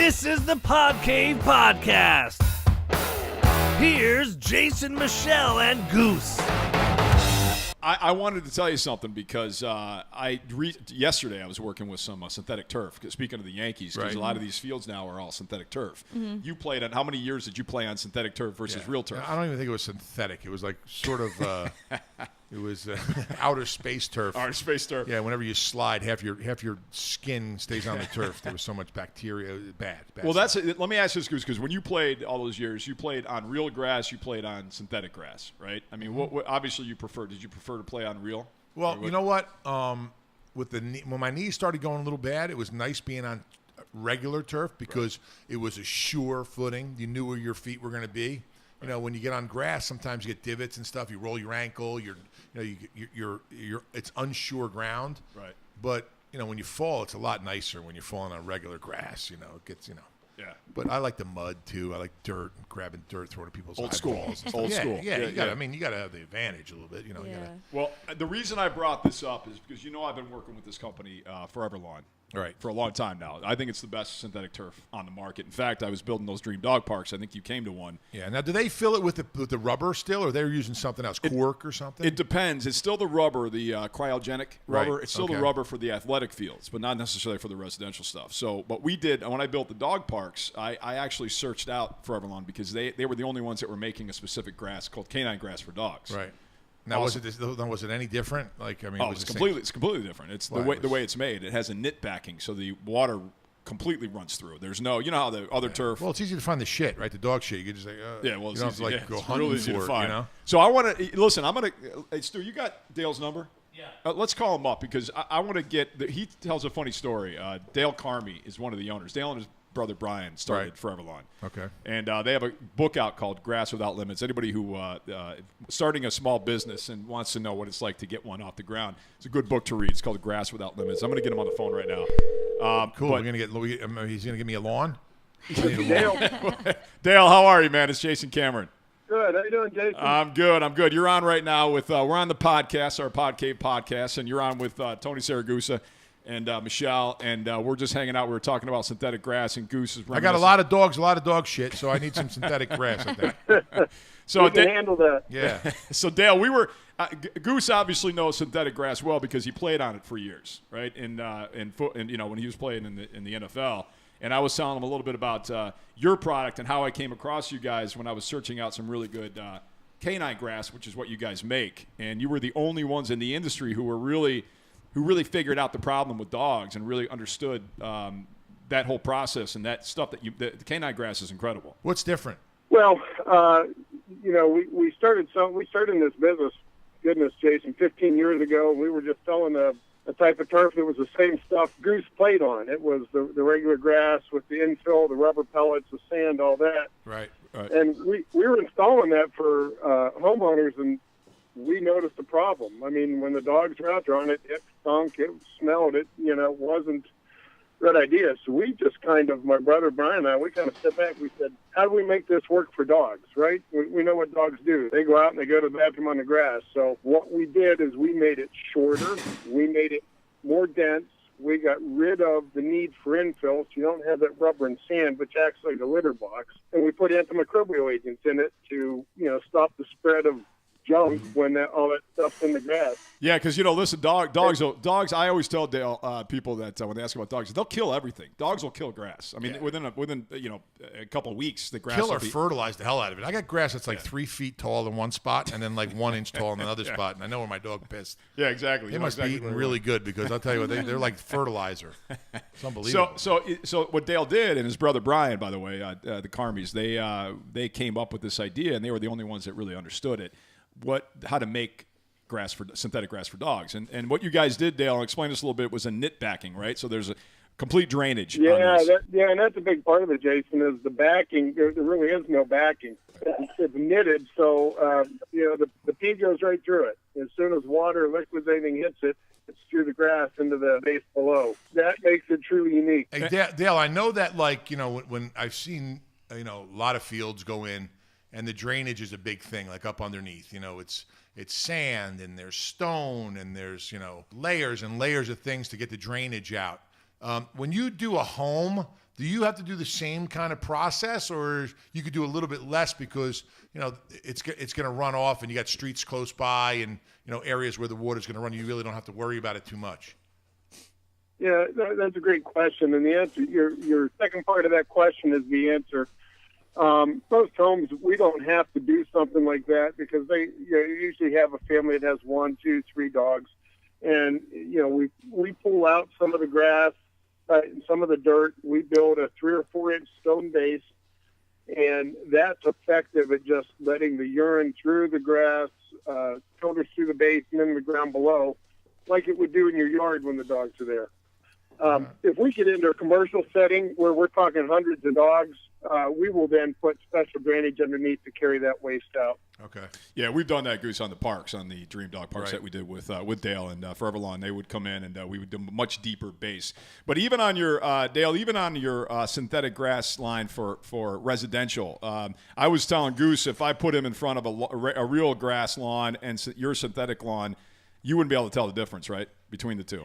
This is the Pod Cave Podcast. Here's Jason, Michelle, and Goose. I wanted to tell you something because yesterday I was working with some synthetic turf. Speaking of the Yankees, because a lot of these fields now are all synthetic turf. Mm-hmm. You played on, how many years did you play on synthetic turf versus real turf? I don't even think it was synthetic. It was like sort of it was outer space turf. Outer space turf. Yeah, whenever you slide, half your skin stays on the turf. There was so much bacteria. Bad. Well, let me ask you this, because when you played all those years, you played on real grass, you played on synthetic grass, right? I mean, what obviously you prefer? Did you prefer to play on real? Well, you know what? With the knee, when my knees started going a little bad, it was nice being on regular turf because it was a sure footing. You knew where your feet were going to be. You know, when you get on grass, sometimes you get divots and stuff. You roll your ankle. You're it's unsure ground. Right. But you know, when you fall, it's a lot nicer when you're falling on regular grass. You know, it gets Yeah. But I like the mud too. I like dirt, grabbing dirt, throwing to people's old school. eyeballs and Old stuff. school. Yeah, you got. I mean, you got to have the advantage a little bit. You know. Yeah. Well, the reason I brought this up is because I've been working with this company, ForeverLawn. Right. For a long time now. I think it's the best synthetic turf on the market. In fact, I was building those dream dog parks. I think you came to one. Yeah. Now, do they fill it with the rubber still, or they're using something else, cork or something? It depends. It's still the rubber, the cryogenic rubber. Right. It's still the rubber for the athletic fields, but not necessarily for the residential stuff. So, what we did when I built the dog parks, I actually searched out ForeverLawn because they were the only ones that were making a specific grass called canine grass for dogs. Right. Now, was it any different? Like, I mean, it's completely different. It's the way it's made. It has a knit backing, so the water completely runs through. There's no, you know how the other turf. Well, it's easy to find the shit, right? The dog shit. You can just say, well, it's easy, go hunting really easy for to it, find. you know? So I want to listen. I'm gonna, hey, Stu, you got Dale's number? Yeah. Let's call him up because I want to get. He tells a funny story. Dale Carmy is one of the owners. Dale and his brother Brian started ForeverLawn. Okay. And they have a book out called Grass Without Limits. Anybody who starting a small business and wants to know what it's like to get one off the ground, it's a good book to read. It's called Grass Without Limits. I'm going to get him on the phone right now. Cool. We're gonna get Louis. He's gonna give me a lawn. Dale, how are you, man? It's Jason Cameron. Good. How you doing, Jason? I'm good. You're on right now with we're on the podcast, our Pod Cave podcast, and you're on with Tony Saragusa and Michelle, and we're just hanging out. We were talking about synthetic grass, and Goose is. I got a lot of dogs, a lot of dog shit, so I need some synthetic grass. I think. So we can handle that. Yeah. So Dale, we were Goose obviously knows synthetic grass well because he played on it for years, right? And when he was playing in the NFL. And I was telling him a little bit about your product and how I came across you guys when I was searching out some really good canine grass, which is what you guys make. And you were the only ones in the industry who really figured out the problem with dogs and really understood that whole process and that stuff the canine grass is incredible. What's different? Well, we started in this business, goodness, Jason, 15 years ago. We were just selling a type of turf that was the same stuff Goose played on. It was the regular grass with the infill, the rubber pellets, the sand, all that. Right. And we were installing that for homeowners, and we noticed the problem. I mean, when the dogs were out there on it, it stunk, it smelled, it wasn't a good idea. So we just my brother Brian and I, we kind of stepped back. We said, how do we make this work for dogs, right? We know what dogs do. They go out and they go to the bathroom on the grass. So what we did is we made it shorter. We made it more dense. We got rid of the need for infill, so you don't have that rubber and sand, which acts like a litter box. And we put antimicrobial agents in it to, stop the spread of junk when all that stuff's in the grass. Yeah, because listen, dogs. I always tell Dale people that when they ask about dogs, they'll kill everything. Dogs will kill grass. I mean, within a couple of weeks, the grass Kill will or fertilize the hell out of it. I got grass that's like 3 feet tall in one spot and then like 1 inch tall in another spot, and I know where my dog pissed. Yeah, exactly. They must be eating really good because I'll tell you what, they're like fertilizer. It's unbelievable. So what Dale did, and his brother Brian, by the way, the Carmies, they came up with this idea, and they were the only ones that really understood it. How to make synthetic grass for dogs, and what you guys did, Dale, I'll explain this a little bit, was a knit backing, right? So there's a complete drainage. Yeah, and that's a big part of it, Jason, is the backing. There really is no backing. It's knitted, so the pea goes right through it. As soon as water, liquids, anything hits it, it's through the grass into the base below. That makes it truly unique. Hey, Dale, I know that when I've seen a lot of fields go in. And the drainage is a big thing, like up underneath. It's sand and there's stone and there's, layers and layers of things to get the drainage out. When you do a home, Do you have to do the same kind of process, or you could do a little bit less because, it's going to run off and you got streets close by and, areas where the water's going to run. You really don't have to worry about it too much. Yeah, that's a great question. And the answer, your second part of that question is the answer. Most homes, we don't have to do something like that because they usually have a family that has 1, 2, 3 dogs. And, we pull out some of the grass, some of the dirt. We build a 3 or 4 inch stone base, and that's effective at just letting the urine through the grass, filters through the base and then the ground below, like it would do in your yard when the dogs are there. If we get into a commercial setting where we're talking hundreds of dogs, we will then put special drainage underneath to carry that waste out. Okay. Yeah, we've done that, Goose, on the parks, on the Dream Dog Parks that we did with Dale and ForeverLawn. They would come in and we would do a much deeper base. But even on your Dale, even on your synthetic grass line for residential, I was telling Goose if I put him in front of a real grass lawn and your synthetic lawn, you wouldn't be able to tell the difference, right, between the two.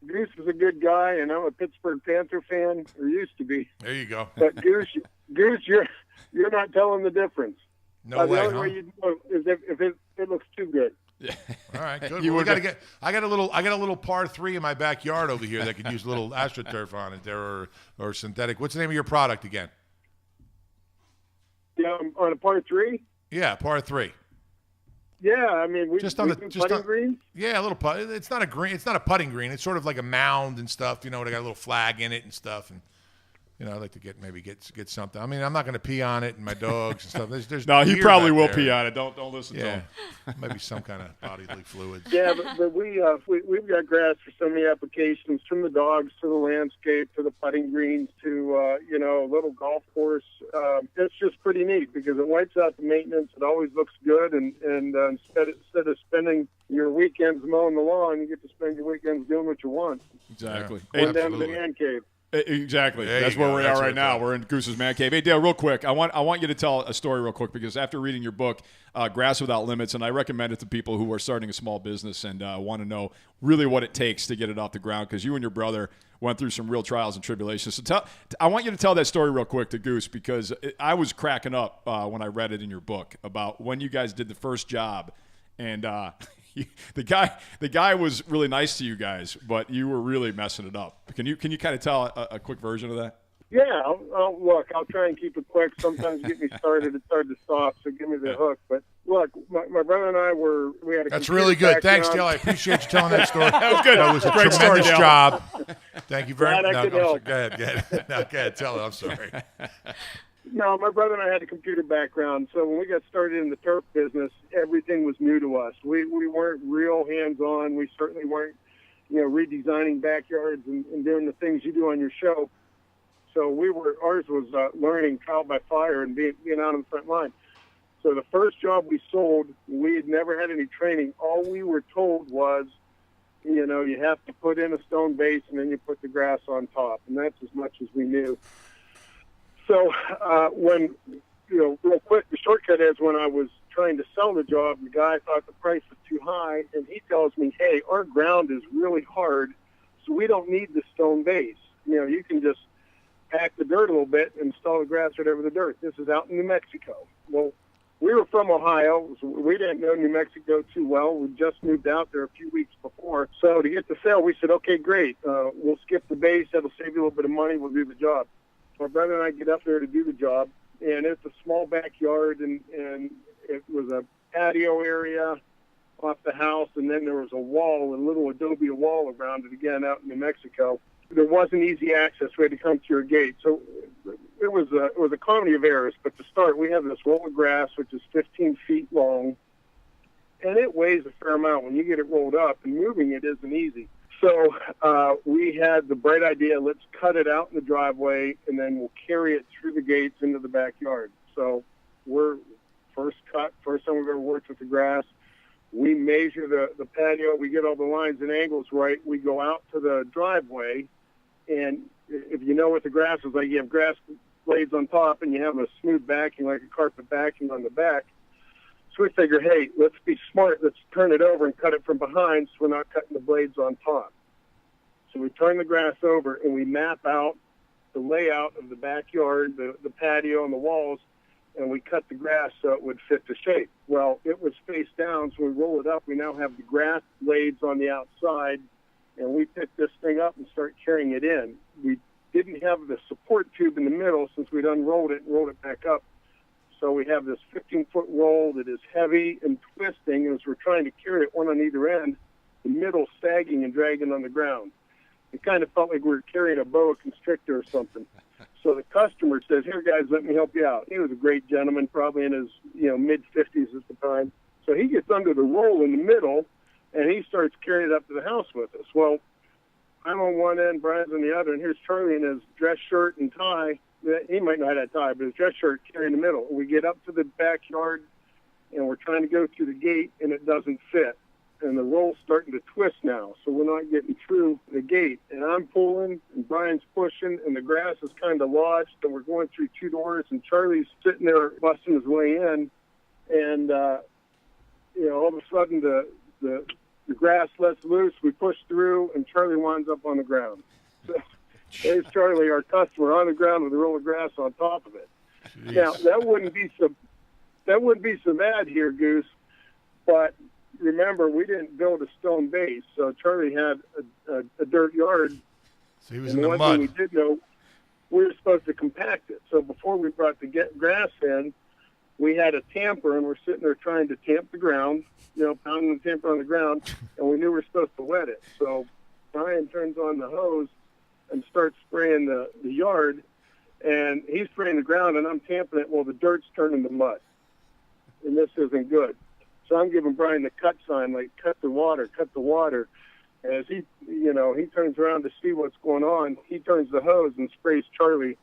Goose is a good guy, and I'm a Pittsburgh Panther fan, or used to be. There you go. But Goose, you're not telling the difference. No way. The only way you know is if it looks too good. Yeah. All right, good. I got a little par 3 in my backyard over here that could use a little AstroTurf on it there, or synthetic. What's the name of your product again? Yeah, on a par 3. Yeah, par 3. Yeah, I mean we do putting greens. Yeah, a little putt. It's not a green. It's not a putting green. It's sort of like a mound and stuff. They got a little flag in it and stuff. And I'd like to get something. I mean, I'm not going to pee on it and my dogs and stuff. There's no, he probably will there. pee on it. Don't listen to him. Maybe some kind of bodily fluids. Yeah, but we've got grass for so many applications, from the dogs to the landscape to the putting greens to a little golf course. It's just pretty neat because it wipes out the maintenance. It always looks good, and instead of spending your weekends mowing the lawn, you get to spend your weekends doing what you want. Exactly. Going down to the man cave. Exactly. That's where we are right now. We're in Goose's Man Cave. Hey, Dale, real quick, I want you to tell a story real quick because after reading your book, Grass Without Limits, and I recommend it to people who are starting a small business and want to know really what it takes to get it off the ground because you and your brother went through some real trials and tribulations. So I want you to tell that story real quick to Goose because I was cracking up when I read it in your book about when you guys did the first job and the guy was really nice to you guys, but you were really messing it up. Can you kind of tell a quick version of that? Yeah, I'll try and keep it quick. Sometimes get me started, it's hard to stop, so give me the hook. But look, my brother and I we had a That's really good. Thanks, Dale. I appreciate you telling that story. That was good. That was a Great tremendous story, job. Thank you very much. Go ahead. No, go ahead. Tell it. I'm sorry. No, my brother and I had a computer background, so when we got started in the turf business, everything was new to us. We weren't real hands-on. We certainly weren't, redesigning backyards and doing the things you do on your show. So ours was learning trial by fire and being out on the front line. So the first job we sold, we had never had any training. All we were told was, you have to put in a stone base and then you put the grass on top, and that's as much as we knew. So when, real quick, the shortcut is when I was trying to sell the job, the guy thought the price was too high, and he tells me, hey, our ground is really hard, so we don't need the stone base. You can just pack the dirt a little bit and install the grass right over the dirt. This is out in New Mexico. Well, we were from Ohio, so we didn't know New Mexico too well. We just moved out there a few weeks before. So to get the sale, we said, okay, great. We'll skip the base. That'll save you a little bit of money. We'll do the job. My brother and I get up there to do the job, and it's a small backyard, and it was a patio area off the house, and then there was a little adobe wall around it again out in New Mexico. There wasn't easy access. We had to come through a gate. So it was a comedy of errors. But to start, we have this roll of grass, which is 15 feet long, and it weighs a fair amount. When you get it rolled up, and moving it isn't easy. So we had the bright idea, let's cut it out in the driveway, and then we'll carry it through the gates into the backyard. So we're first time we've ever worked with the grass. We measure the patio. We get all the lines and angles right. We go out to the driveway, and if you know what the grass is like, you have grass blades on top, and you have a smooth backing, like a carpet backing on the back. So we figure, hey, let's be smart. Let's turn it over and cut it from behind so we're not cutting the blades on top. So we turn the grass over, and we map out the layout of the backyard, the patio and the walls, and we cut the grass so it would fit the shape. Well, it was face down, so we roll it up. We now have the grass blades on the outside, and we pick this thing up and start carrying it in. We didn't have the support tube in the middle since we'd unrolled it and rolled it back up. So we have this 15-foot roll that is heavy and twisting. As we're trying to carry it one on either end, the middle sagging and dragging on the ground. It kind of felt like we were carrying a boa constrictor or something. So the customer says, "Here, guys, let me help you out." He was a great gentleman, probably in his mid-50s at the time. So he gets under the roll in the middle, and he starts carrying it up to the house with us. Well, I'm on one end, Brian's on the other, and here's Charlie in his dress shirt and tie. He might not have had a tie, but his dress shirt carrying the middle. We get up to the backyard, and we're trying to go through the gate, and it doesn't fit. And the roll's starting to twist now, so we're not getting through the gate. And I'm pulling, and Brian's pushing, and the grass is kind of lodged, and we're going through two doors, and Charlie's sitting there busting his way in. And, all of a sudden the grass lets loose. We push through, and Charlie winds up on the ground. So there's Charlie, our customer, on the ground with a roll of grass on top of it. Jeez. Now, that wouldn't be so bad here, Goose, but remember, we didn't build a stone base, so Charlie had a dirt yard. So he was in the mud. We did know we were supposed to compact it. So before we brought the grass in, we had a tamper, and we're sitting there trying to tamp the ground, pounding the tamper on the ground, and we knew we were supposed to wet it. So Brian turns on the hose and starts spraying the yard, and he's spraying the ground, and I'm tamping it. Well, the dirt's turning to mud, and this isn't good. So I'm giving Brian the cut sign, like, cut the water. As he turns around to see what's going on, he turns the hose and sprays Charlie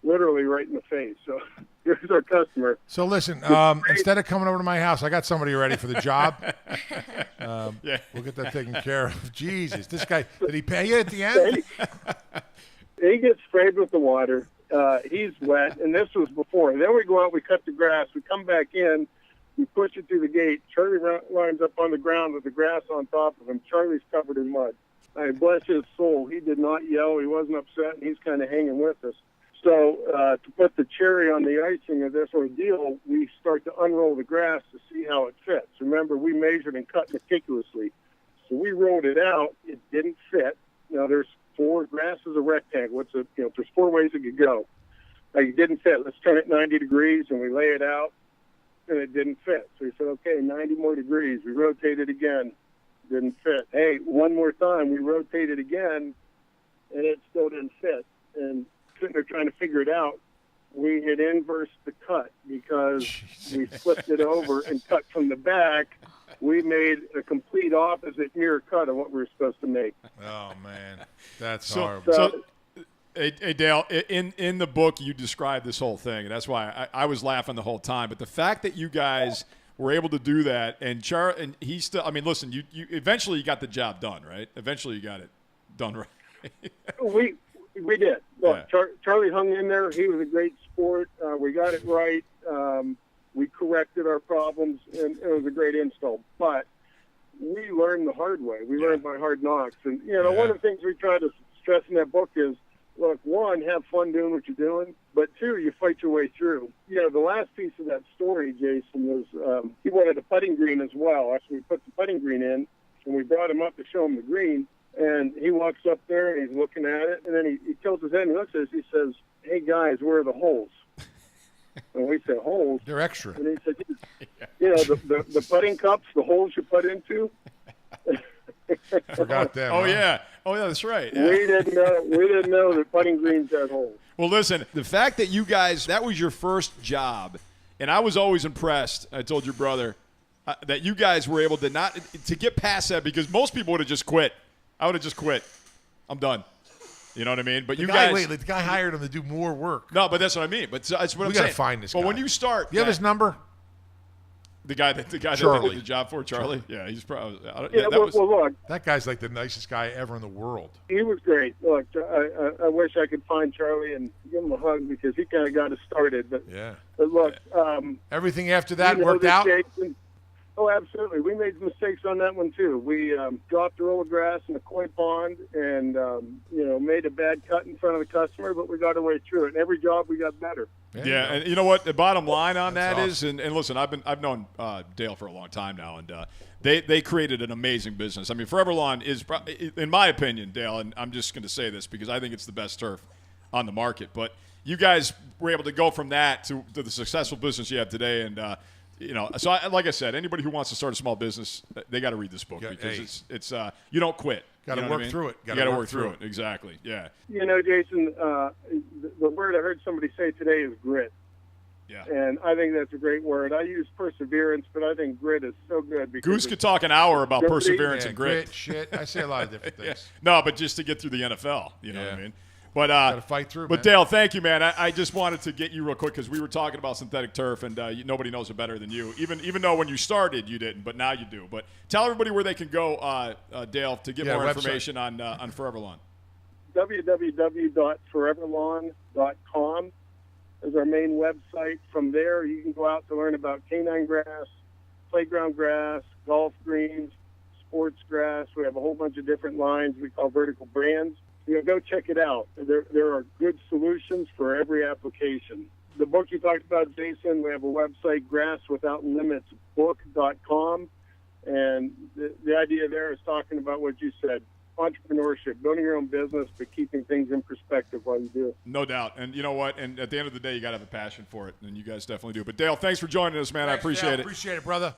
literally right in the face. So here's our customer. So listen, instead of coming over to my house, I got somebody ready for the job. We'll get that taken care of. Jesus, this guy, did he pay you at the end? He gets sprayed with the water. He's wet, and this was before. Then we go out, we cut the grass, we come back in, we push it through the gate. Charlie winds up on the ground with the grass on top of him. Charlie's covered in mud. I bless his soul. He did not yell. He wasn't upset, and he's kind of hanging with us. So to put the cherry on the icing of this ordeal, we start to unroll the grass to see how it fits. Remember, we measured and cut meticulously. So we rolled it out. It didn't fit. There's grass is a rectangle. There's four ways it could go. It didn't fit. Let's turn it 90 degrees, and we lay it out. And it didn't fit. So we said, okay, 90 more degrees. We rotated again. Didn't fit. Hey, one more time. We rotated again, and it still didn't fit. And sitting there trying to figure it out, we had inversed the cut because we flipped it over and cut from the back. We made a complete opposite mirror cut of what we were supposed to make. Oh, man. That's horrible. So, Hey, Dale, in the book, you described this whole thing, and that's why I was laughing the whole time. But the fact that you guys were able to do that, and he still – I mean, listen, you eventually you got the job done, right? Eventually you got it done right. We did. Look, yeah. Charlie hung in there. He was a great sport. We got it right. We corrected our problems, and it was a great install. But we learned the hard way. We learned by hard knocks. And, one of the things we try to stress in that book is, look, one, have fun doing what you're doing, but two, you fight your way through. The last piece of that story, Jason, was he wanted a putting green as well. Actually, we put the putting green in, and we brought him up to show him the green, and he walks up there, and he's looking at it, and then he tilts his head and looks at us. He says, "Hey, guys, where are the holes?" And we said, "Holes?" They're extra. And he said, the putting cups, the holes you put into. Forgot them. Oh, yeah. Oh, yeah, that's right. Yeah. We didn't know that putting greens had holes. Well, listen, the fact that you guys, that was your first job, and I was always impressed, I told your brother, that you guys were able to get past that, because most people would have just quit. I would have just quit. I'm done. You know what I mean? But the guy hired him to do more work. No, but that's what I mean. But that's what I'm saying. We got to find this guy. But when you start. You have his number? The guy that did the job for Charlie? Yeah, he's probably. Look, that guy's like the nicest guy ever in the world. He was great. Look, I wish I could find Charlie and give him a hug, because he kind of got us started. But, yeah. But look. Everything after that worked out? Jason? Oh, absolutely. We made mistakes on that one too. We dropped a roll of grass in a koi pond and made a bad cut in front of the customer, but we got our way through it. And every job we got better. Yeah, and you know what? The bottom line on That's that awesome. is, and listen, I've known Dale for a long time now, and they created an amazing business. I mean, ForeverLawn is, in my opinion, Dale, and I'm just going to say this because I think it's the best turf on the market. But you guys were able to go from that to the successful business you have today, and so like I said, anybody who wants to start a small business, they got to read this book because it's you don't quit. Got to work through it. You got to work through it. Exactly. Yeah. Jason, the word I heard somebody say today is grit. Yeah. And I think that's a great word. I use perseverance, but I think grit is so good. Because Goose could talk an hour about perseverance and grit. Shit. I say a lot of different things. Yeah. No, but just to get through the NFL, you know what I mean? But got to fight through. But man. Dale, thank you, man. I just wanted to get you real quick because we were talking about synthetic turf, and nobody knows it better than you. Even though when you started you didn't, but now you do. But tell everybody where they can go, Dale, to get more information on ForeverLawn. www.ForeverLawn.com is our main website. From there, you can go out to learn about canine grass, playground grass, golf greens, sports grass. We have a whole bunch of different lines we call vertical brands. Go check it out. There are good solutions for every application. The book you talked about, Jason, we have a website, grasswithoutlimitsbook.com. And the idea there is talking about what you said, entrepreneurship, building your own business, but keeping things in perspective while you do it. No doubt. And you know what? And at the end of the day, you got to have a passion for it, and you guys definitely do. But, Dale, thanks for joining us, man. Thanks, I appreciate Dale. it. Appreciate it, brother.